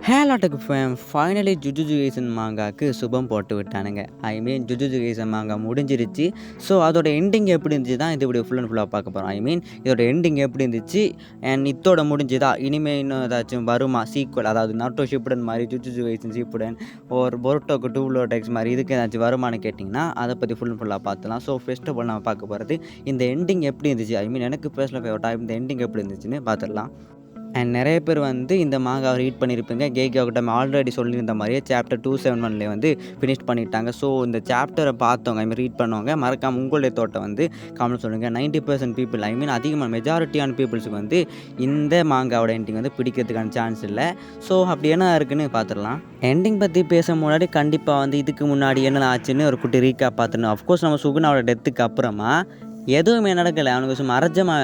ஹேலாட்டுக்கு finally jujutsu kaizen மாங்காக்கு சுபம் போட்டு விட்டானுங்க. ஐ மீன் jujutsu kaizen மாங்கா முடிஞ்சிருச்சு. ஸோ அதோட எண்டிங் எப்படி இருந்துச்சு தான் இது ஃபுல் அண்ட் ஃபுல்லாக பார்க்க போகிறோம். ஐ மீன் இதோட எண்டிங் எப்படி இருந்துச்சு அண்ட் இத்தோட முடிஞ்சுதா, இனிமேல் இன்னும் ஏதாச்சும் வருமா சீக்வல், அதாவது நாருட்டோ ஷிப்புடன் மாதிரி ஜுஜுட்சு கைசன் ஷிப்புடன் ஒரு பொருட்டோக்கு டூப்ளோ டெக்ஸ் மாதிரி இதுக்கு ஏதாச்சும் வருமானு கேட்டிங்கன்னா அதை பற்றி ஃபுல் அண்ட் ஃபுல்லாக பார்த்துலாம். ஸோ ஃபர்ஸ்ட் ஆஃப் ஆல் நம்ம பார்க்க போகிறது இந்த எண்டிங் எப்படி இருந்துச்சு. ஐ மீன் எனக்கு பர்சனல் ஃபேவரட்டாக இந்த எண்டிங் எப்படி இருந்துச்சுன்னு பார்த்துடலாம். அண்ட் நிறைய பேர் வந்து இந்த மாங்காவை ரீட் பண்ணியிருப்பீங்க. கேகோகிட்ட ஆல்ரெடி சொல்லியிருந்த மாதிரியே சாப்டர் 271 வந்து ஃபினிஷ் பண்ணிட்டாங்க. ஸோ இந்த சாப்டரை பார்த்தவங்க, ஐ மீன் ரீட் பண்ணவங்க மறக்காமல் உங்களுடைய தோட்டம் வந்து கமெண்ட் சொல்லுங்கள். 90% பீப்புள், ஐ மீன் அதிகமாக மெஜாரிட்டியான பீப்புள்ஸுக்கு வந்து இந்த மாங்காவோட எண்டிங் வந்து பிடிக்கிறதுக்கான சான்ஸ் இல்லை. ஸோ அப்படி என்ன இருக்குன்னு பார்த்துடலாம். எண்டிங் பற்றி பேச முன்னாடி கண்டிப்பாக வந்து இதுக்கு முன்னாடி என்ன ஆச்சுன்னு ஒரு குட்டி ரீக்காக பார்த்துடணும். அஃப்கோர்ஸ் நம்ம சுகுனாவோட டெத்துக்கு அப்புறமா எதுவுமே நடக்கலை. அவனுக்கு சும்மா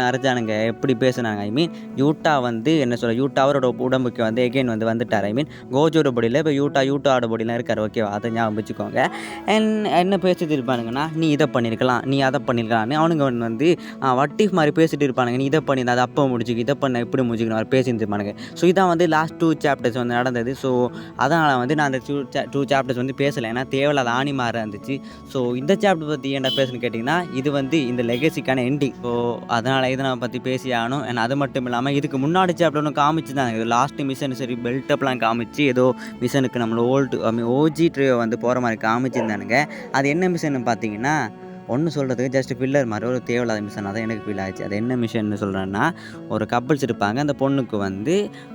அரைச்சானுங்க. எப்படி பேசுனாங்க, ஐ மீன் யூட்டா வந்து என்ன சொல்ல, யூட்டா அவரோட உடம்புக்கு வந்து எகெயின் வந்துட்டார். ஐ மீன் கோஜோட பொடியில் இப்போ யூட்டாவோட பொடியெலாம் இருக்கார். ஓகேவா, அதை ஞாபகம் வச்சுக்கோங்க. என்ன பேசிட்டு இருப்பானுங்கன்னா, நீ இதை பண்ணியிருக்கலாம், நீ அதை பண்ணியிருக்கலாம்னு அவனுங்க வந்து வட்டிஃப் மாதிரி பேசிட்டு இருப்பானுங்க. நீ இதை பண்ணி அதை அப்போ முடிச்சுக்கு, இதை பண்ண இப்படி முடிச்சுக்கணும் அவர் பேசிட்டு இருப்பானுங்க. ஸோ இதான் வந்து லாஸ்ட் 2 சாப்டர்ஸ் வந்து நடந்தது. ஸோ அதனால் வந்து நான் அந்த 2 சாப்டர்ஸ் வந்து பேசலை, ஏன்னா தேவையில்லாத ஆணி மாற இருந்துச்சு. ஸோ இந்த சாப்டர் பற்றி என்ன பேசுன்னு கேட்டிங்கன்னா, இது வந்து இந்த லெகசிக்கான எண்டிங். ஸோ அதனால் இதை நான் பற்றி பேசி ஆகணும். ஏன்னா அது மட்டும் இல்லாமல் இதுக்கு முன்னாடி சாப்டர் ஒன்று காமிச்சு தான், இது லாஸ்ட்டு மிஷன் சரி பெல்ட்டப்லாம் காமிச்சு ஏதோ மிஷனுக்கு நம்மளை ஓஜி ட்ரியோ வந்து போகிற மாதிரி காமிச்சிருந்தானுங்க. அது என்ன மிஷன் பார்த்தீங்கன்னா, ஒன்று சொல்கிறதுக்கு ஜஸ்ட் ஃபில்லர் மாதிரி ஒரு தேவையில்லாத மிஷன். அதான் எனக்கு ஃபீல் ஆச்சு. அது என்ன மிஷன்னு சொல்கிறேன்னா, ஒரு கப்பிள்ஸ் இருப்பாங்க. அந்த பொண்ணுக்கு வந்து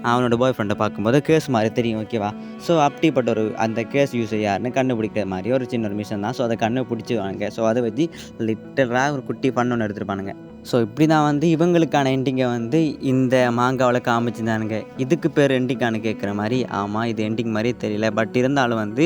அவனோட பாய் ஃப்ரெண்டை பார்க்கும்போது கேஸ் மாதிரி தெரியும். ஓகேவா, ஸோ அப்படிப்பட்ட ஒரு அந்த கேஸ் யூஸர் யாருன்னு கண்டுபிடிக்கிற மாதிரி ஒரு சின்ன ஒரு மிஷன் தான். ஸோ அதை கண்டுபிடிச்சிவாங்க. ஸோ அதை வச்சு லிட்டராக ஒரு குட்டி ஃபன் ஒன்று எடுத்துருப்பானுங்க. ஸோ இப்படி தான் வந்து இவங்களுக்கான எண்டிங்கை வந்து இந்த மாங்காவில் காமிச்சிருந்தானுங்க. இதுக்கு பேர் எண்டிங்கானு கேட்குற மாதிரி, ஆமாம் இது எண்டிங் மாதிரி தெரியல. பட் இருந்தாலும் வந்து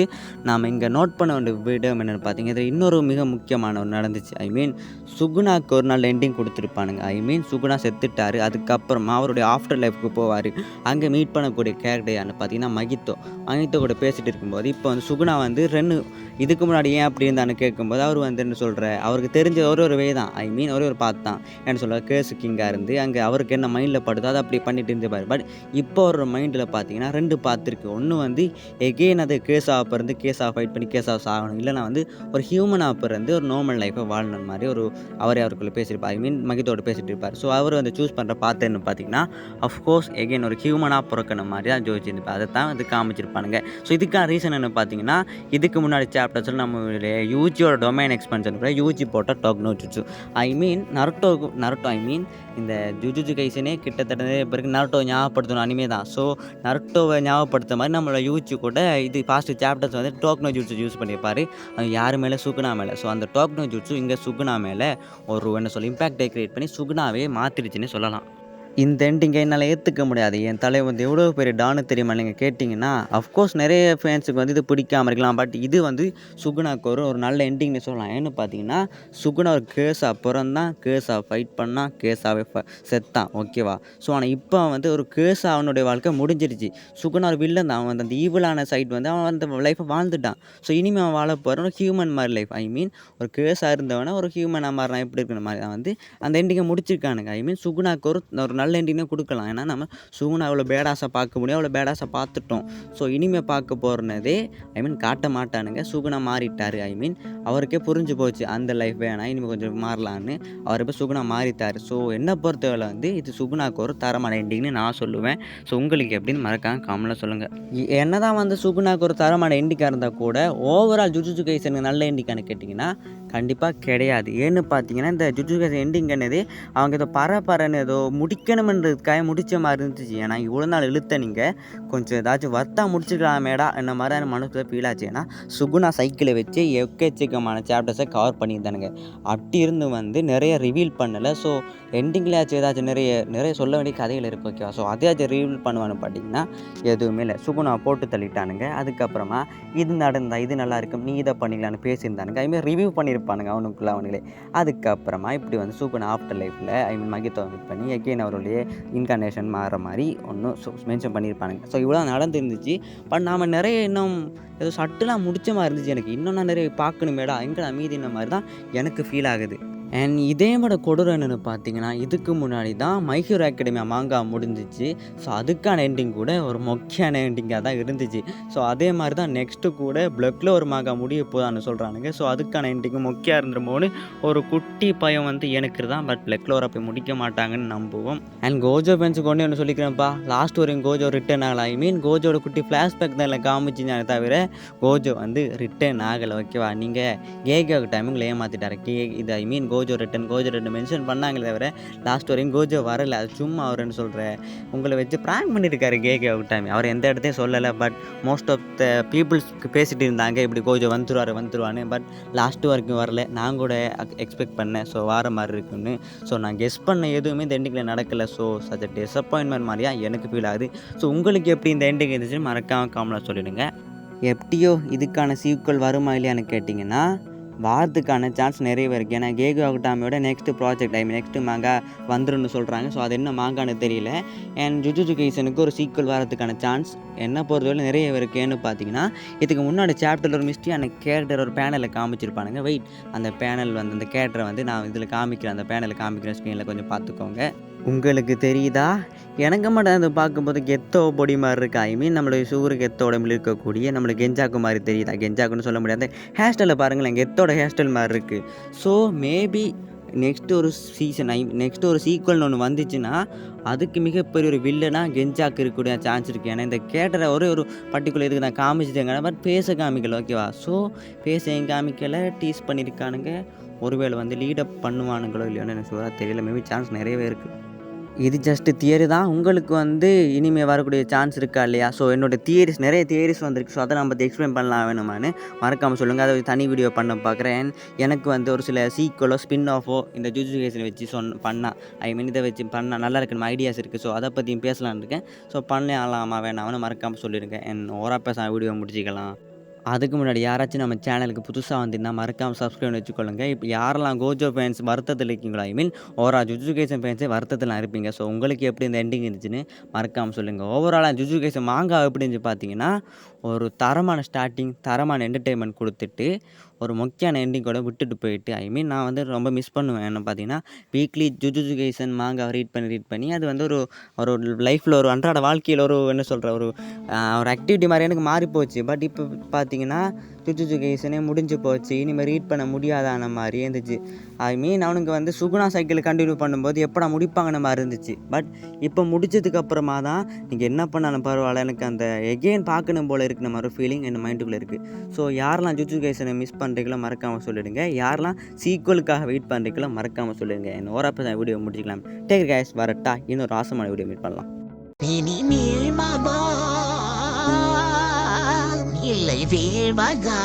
நாம் இங்கே நோட் பண்ண வேண்டிய விடம் என்னென்னு பார்த்தீங்க, இது இன்னொரு மிக முக்கியமான ஒரு நடந்துச்சு. ஐ மீன் சுகுணாக்கு ஒரு நாள் எண்டிங் கொடுத்துருப்பானுங்க. ஐ மீன் சுகுணா செத்துட்டார். அதுக்கப்புறமா அவருடைய ஆஃப்டர் லைஃப்க்கு போவார். அங்கே மீட் பண்ணக்கூடிய கேரக்டர் யாருன்னு பார்த்தீங்கன்னா மகித்தோ கூட பேசிகிட்டு இருக்கும்போது இப்போ வந்து சுகுணா வந்து இதுக்கு முன்னாடி ஏன் அப்படி இருந்தான்னு கேட்கும்போது அவர் வந்து என்ன சொல்கிற, அவருக்கு தெரிஞ்ச ஒரு வே தான். ஐ மீன் ஒரு பார்த்து தான் என்ன சொல்கிற, கேஸு கிங்காக இருந்து அங்கே அவருக்கு என்ன மைண்டில் படுதோ அதை அப்படி பண்ணிட்டு இருந்துப்பார். பட் இப்போ ஒரு மைண்டில் பார்த்தீங்கன்னா 2 பார்த்துருக்கு. ஒன்று வந்து எகெயின் அது கேஸாக பிறந்து கேஸாக ஃபைட் பண்ணி கேஸாக சாகணும், இல்லைனா வந்து ஒரு ஹியூமனாக பிறந்து ஒரு நார்மல் லைஃப்பை வாழணும் மாதிரி ஒரு அவருக்குள்ளே பேசியிருப்பார். ஐ மீன் மகித்தோடு பேசிகிட்டு இருப்பார். ஸோ அவர் வந்து சூஸ் பண்ணுற பார்த்து என்ன பார்த்தீங்கன்னா, அஃப்கோர்ஸ் எகெயின் ஒரு ஹியூமனாக பிறக்கணும் மாதிரி தான் ஜோதிச்சிருப்பார். அதை தான் வந்து காமிச்சிருப்பானுங்க. ஸோ இதுக்கான ரீசன் என்ன பார்த்தீங்கன்னா, இதுக்கு முன்னாடி சாப்டர்ஸில் நம்மளுடைய யூஜியோட டொமைன் எக்ஸ்பென்ஷன் கூட யூஜி போட்ட டோக்னோ ஜுட்சு. ஐ மீன் நருட்டோ ஐ மீன் இந்த ஜுஜுட்சு கைசனே கிட்டத்தட்ட பிறகு நருட்டோ ஞாபகப்படுத்தணும் அனிமே தான். ஸோ நருட்டோவை ஞாபகப்படுத்த மாதிரி நம்மளோட யூஜி கூட இது ஃபாஸ்ட்டு சாப்டர்ஸ் வந்து டோக்னோ ஜுட்சு யூஸ் பண்ணியிருப்பார். அது யார் மேலே, சுகுணா மேலே. ஸோ அந்த டோக்னோ ஜுட்சு இங்கே சுகுணா மேலே ஒரு என்ன சொல்ல இம்பேக்டை க்ரியேட் பண்ணி சுகுணாவே மாற்றிடுச்சுன்னு சொல்லலாம். இந்த எண்டிங்கை என்னால் ஏற்றுக்க முடியாது. என் தலைவர் வந்து எவ்வளோ பெரிய டானு தெரியுமா நீங்கள் கேட்டிங்கன்னா, அஃப்கோர்ஸ் நிறைய ஃபேன்ஸுக்கு வந்து இது பிடிக்காமல் இருக்கலாம். பட் இது வந்து சுகுணாக்கு ஒரு நல்ல எண்டிங்னு சொல்லலாம். ஏன்னு பார்த்தீங்கன்னா, சுகுணா ஒரு கேஸாக பிறந்தான், கேஸாக ஃபைட் பண்ணான், கேஸாகவே செத்தான். ஓகேவா, ஸோ ஆனால் இப்போ வந்து ஒரு கேஸாக அவனுடைய வாழ்க்கை முடிஞ்சிருச்சு. சுகுணா ஒரு வில்லன் தான். அவன் அந்த ஈவிலான சைட் வந்து அவன் அந்த லைஃப்பை வாழ்ந்துட்டான். ஸோ இனிமேல் அவன் வாழ போகிற ஒரு ஹியூமன் மாதிரி லைஃப். ஐ மீன் ஒரு கேஸாக இருந்தவனை ஒரு ஹியூமனாக மாறினா எப்படி இருக்கிற மாதிரி தான் வந்து அந்த எண்டிங்கை முடிச்சிருக்கானுங்க. ஐ மீன் சுகுணாக்கு ஒரு நல்ல எண்டிங்னே கொடுக்கலாம். ஏன்னா நம்ம சுகுணா அவ்வளோ பேடாஸாக பார்க்க முடியும், அவ்வளோ பேடாஸாக பார்த்துட்டோம். ஸோ இனிமேல் பார்க்க போகிறதே ஐ மீன் காட்ட மாட்டானுங்க. சுகுணா மாறிட்டார். ஐ மீன் அவருக்கே புரிஞ்சு போச்சு அந்த லைஃப் வேணாம், இனிமேல் கொஞ்சம் மாறலான்னு அவர் இப்போ சுகுணா மாறிட்டார். ஸோ என்னை பொறுத்தவரை வந்து இது சுகுணாக்கு ஒரு தரமான எண்டிங்னு நான் சொல்லுவேன். ஸோ உங்களுக்கு எப்படின்னு மறக்காம கமெண்ட்ல சொல்லுங்கள். என்ன தான் வந்து சுகுணாக்கு ஒரு தரமான எண்டிங்காக இருந்தால் கூட ஓவரால் ஜுஜுட்சு கைசனுக்கு நல்ல எண்டிங்கானு கேட்டிங்கன்னா கண்டிப்பாக கிடையாது. ஏன்னு பார்த்தீங்கன்னா இந்த ஜுஜுட்சு கைசன் எண்டிங் என்னது, அவங்க ஏதோ பரன்னு ஏதோ முடிக்கணுமென்றதுக்காக முடித்த மாதிரி இருந்துச்சு. ஏன்னா இவ்வளோ நாள் இழுத்த நீங்கள் கொஞ்சம் ஏதாச்சும் வர்த்தா முடிச்சுக்கலாமேடா என்ன மாதிரி மனசுல ஃபீல் ஆச்சு. ஏன்னா சுகுணா சைக்கிளை வச்சு எக்கச்சக்கமான சாப்டர்ஸை கவர் பண்ணியிருந்தானுங்க. அப்படி இருந்து வந்து நிறைய ரிவீல் பண்ணலை. ஸோ எண்டிங்லேயாச்சும் ஏதாச்சும் நிறைய சொல்ல வேண்டிய கதைகள் இருக்குது. ஓகேவா, ஸோ அதையாச்சும் ரிவீல் பண்ணுவான்னு பார்த்தீங்கன்னா எதுவுமே இல்லை. சுகுணா போட்டு தள்ளிட்டானுங்க. அதுக்கப்புறமா இது நடந்தா இது நல்லா இருக்கும், நீ இதை பண்ணிக்கலான்னு பேசியிருந்தானுங்க. அதுமாதிரி ரிவ்யூ பண்ணியிருப்பானுங்க அவனுங்களே. அதுக்கப்புறமா இப்படி வந்து சுகுணா ஆஃப்டர் லைஃப்பில் ஐ மீன் மகித்தோவை மீட் பண்ணி எகெயின் அவருடைய இன்கார்னேஷன் மாறுற மாதிரி ஒன்றும் மென்ஷன் பண்ணியிருப்பானுங்க. ஸோ இவ்வளோ நடந்துருந்துச்சு. பட் நாம் நிறைய இன்னும் ஏதோ சட்டுலாம் முடிச்ச மாதிரி இருந்துச்சு. எனக்கு இன்னும் நான் நிறைய பார்க்கணுமேடா எங்கே மீதின மாதிரி தான் எனக்கு ஃபீல் ஆகுது. அண்ட் இதேவோட கொடூரம் என்னென்னு பார்த்தீங்கன்னா, இதுக்கு முன்னாடி தான் மை ஹீரோ அகாடமியா மாங்கா முடிஞ்சிச்சு. ஸோ அதுக்கான எண்டிங் கூட ஒரு மொக்கையான எண்டிங்கா தான் இருந்துச்சு. ஸோ அதே மாரி தான் நெக்ஸ்ட்டு கூட பிளக்ல ஒரு மாங்கா முடிய போதான்னு சொல்கிறானுங்க. ஸோ அதுக்கான எண்டிங்கும் மொக்கையா இருந்துருமோன்னு ஒரு குட்டி பயம் வந்து எனக்கு தான். பட் பிளக்லோரை போய் முடிக்க மாட்டாங்கன்னு நம்புவோம். அண்ட் கோஜோ ஃபேன்ஸுக்கு ஒன்று சொல்லிக்கிறேன்ப்பா, லாஸ்ட் வரையும் கோஜோ ரிட்டர்ன் ஆகலை. ஐ மீன் கோஜோட குட்டி ஃப்ளாஷ்பேக் தான் இல்லை காமிச்சிங்க தவிர கோஜோ வந்து ரிட்டர்ன் ஆகலை. ஓகேவா? நீங்கள் கேகோக்கு டைம் உங்களை ஏமாற்றிட்டாரு. இது ஐ மீன் கோஜோ ரிட்டன் மென்ஷன் பண்ணாங்களே தவிர லாஸ்ட் வரையும் கோஜோ வரல. அது சும்மா அவருன்னு சொல்கிறேன். உங்களை வச்சு ப்ராங்க் பண்ணியிருக்காரு கேகே டைம். அவர் எந்த இடத்தையும் சொல்லலை. பட் மோஸ்ட் ஆஃப் த பீப்புள்ஸ்க்கு பேசிகிட்டு இருந்தாங்க இப்படி கோஜோ வந்துருவான்னு. பட் லாஸ்ட்டு வரைக்கும் வரல. நான் கூட எக்ஸ்பெக்ட் பண்ணேன் ஸோ வார மாதிரி இருக்குன்னு. ஸோ நான் கெஸ் பண்ண எதுவுமே இந்த எண்டிங்கில் நடக்கலை. ஸோ சச் அ டிசப்பாயின்மெண்ட் மாதிரியா எனக்கு ஃபீல் ஆகுது. ஸோ உங்களுக்கு எப்படி இந்த எண்டிங் இருந்துச்சுன்னு மறக்காமல் காமெண்ட்டில் சொல்லிடுங்க. எப்படியோ இதுக்கான சீக்வல் வருமா இல்லையான்னு கேட்டிங்கன்னா வாரத்துக்கான சான்ஸ் நிறையவே இருக்குது. ஏன்னா கேகோ அகாடமியோட நெக்ஸ்ட்டு ப்ராஜெக்ட் நெக்ஸ்ட்டு மாங்கா வந்துருன்னு சொல்கிறாங்க. ஸோ அது என்ன மாங்கான்னு தெரியல. அண்ட் ஜுஜுட்சு கைசனுக்கு ஒரு சீக்வல் வரதுக்கான சான்ஸ் என்ன பொறுத்தவரை நிறைய இருக்குன்னு பார்த்தீங்கன்னா, இதுக்கு முன்னாடி சாப்டரில் ஒரு மிஸ்டியான கேரக்டர் ஒரு பேனலில் காமிச்சிருப்பானுங்க. வெயிட், அந்த பேனல் வந்து அந்த கேரக்டரை வந்து நான் இதில் காமிக்கிறேன், அந்த பேனலில் காமிக்கிறேன், ஸ்க்ரீனில் கொஞ்சம் பார்த்துக்கோங்க. உங்களுக்கு தெரியுதா? எனக்கு மட்டும் அதை பார்க்கும்போது கெத்தோ பொடி மாதிரி இருக்கு. ஐ மீன் நம்மளுடைய சூரு கெத்தோ உடம்புல இருக்கக்கூடிய நம்மளுக்கு கெஞ்சாக்கு மாதிரி தெரியுதா? கெஞ்சாக்குன்னு சொல்ல முடியாது. ஹேர் ஸ்டைலை பாருங்களேன், கெத்தோட ஹேர் ஸ்டைல் மாதிரி இருக்குது. ஸோ மேபி நெக்ஸ்ட்டு ஒரு சீசன் நெக்ஸ்ட்டு ஒரு சீக்வல்னு ஒன்று வந்துச்சுன்னா அதுக்கு மிகப்பெரிய ஒரு வில்லனாக கெஞ்சாக்கு இருக்கக்கூடிய சான்ஸ் இருக்குது. ஏன்னா இந்த கேட்டரை ஒரு பர்டிகுலர் இதுக்கு நான் காமிச்சிட்டேங்க. பட் பேச காமிக்கல. ஓகேவா? ஸோ பேச காமிக்கலை, டீஸ் பண்ணியிருக்கானுங்க. ஒருவேளை வந்து லீடப் பண்ணுவானுங்களோ இல்லையோன்னு எனக்கு சொல்ல தெரியல. மேபி சான்ஸ் நிறையவே இருக்குது. இது ஜஸ்ட்டு தியரி தான். உங்களுக்கு வந்து இனிமேல் வரக்கூடிய சான்ஸ் இருக்கா இல்லையா? ஸோ என்னோடய நிறைய தியரிஸ் வந்திருக்கு. ஸோ அதை நம்ம எக்ஸ்பிளைன் பண்ணலாம் வேணுமான்னு மறக்காமல் சொல்லுங்கள். அதை தனி வீடியோ பண்ண பார்க்குறேன். எனக்கு வந்து ஒரு சில சீக்வலோ ஸ்பின் ஆஃபோ இந்த ஜுஜுட்சு கைசனை வச்சு பண்ணால் ஐ மீன் இதை வச்சு பண்ணால் நல்லா இருக்குன்னு ஐடியாஸ் இருக்குது. ஸோ அதை பற்றியும் பேசலான்னு இருக்கேன். ஸோ பண்ணலாமா வேணாம்னு மறக்காமல் சொல்லிடுங்க. ஓரா பேச வீடியோ முடிச்சிக்கலாம். அதுக்கு முன்னாடி யாராச்சும் நம்ம சேனலுக்கு புதுசாக வந்திருந்தால் மறக்காமல் சப்ஸ்கிரைப் வச்சுக்கொள்ளுங்க. இப்போ யாரெல்லாம் கோஜோ ஃபேன்ஸ் வருத்தத்தில் இருக்கீங்களோ, ஐ மீன் ஜுஜுட்சு கைசன் ஃபேன்ஸே வருத்தத்தில் இருப்பீங்க. ஸோ உங்களுக்கு எப்படி இந்த எண்டிங் இருந்துச்சுன்னு மறக்காமல் சொல்லுங்கள். ஓவராலாக ஜுஜுட்சு கைசன் மாங்கா எப்படி இருந்துச்சு பார்த்தீங்கன்னா, ஒரு தரமான ஸ்டார்டிங், தரமான என்டர்டெயின்மெண்ட் கொடுத்துட்டு ஒரு மொக்கையான எண்டிங்கோட விட்டுட்டு போயிட்டு ஐ மீன் நான் வந்து ரொம்ப மிஸ் பண்ணுவேன். என்ன பார்த்தீங்கன்னா, வீக்லி ஜுஜுட்சு கைசன் மாங்கா ரீட் பண்ணி அது வந்து ஒரு லைஃப்பில் ஒரு அன்றாட வாழ்க்கையில் என்ன சொல்கிற ஒரு ஆக்டிவிட்டி மாதிரி எனக்கு மாறிப்போச்சு. பட் இப்போ பார்த்தீங்கன்னா ஜுஜுட்சு கைசனே முடிஞ்சு போச்சு. இனிமேல் ரீட் பண்ண முடியாதான மாதிரி இருந்துச்சு. ஐ மீன் அவனுக்கு வந்து சுகுணா சைக்கிள் கண்டினியூ பண்ணும்போது எப்படா முடிப்பாங்கன்னு மாதிரி இருந்துச்சு. பட் இப்போ முடிச்சதுக்கப்புறமா தான் நீங்கள் என்ன பண்ணாலும் பரவாயில்ல, எனக்கு அந்த எகெயின் பார்க்கணும் போல் இருக்கிற மாதிரி ஃபீலிங் என் மைண்டுக்குள்ளே இருக்குது. ஸோ யாரெல்லாம் ஜுஜுட்சு கைசனை மிஸ் பண்ணுறீங்களோ மறக்காமல் சொல்லிடுங்க. யாரெல்லாம் சீக்வலுக்காக வெயிட் பண்ணுறீங்களோ மறக்காமல் சொல்லிடுங்க. என்ன ஓரப்போ தான் வீடியோ முடிச்சிக்கலாம். டேக் கேஸ் வரட்டா, இன்னொரு ஆசமான வீடியோ மீட் பண்ணலாம். இல்லை வேள்மகா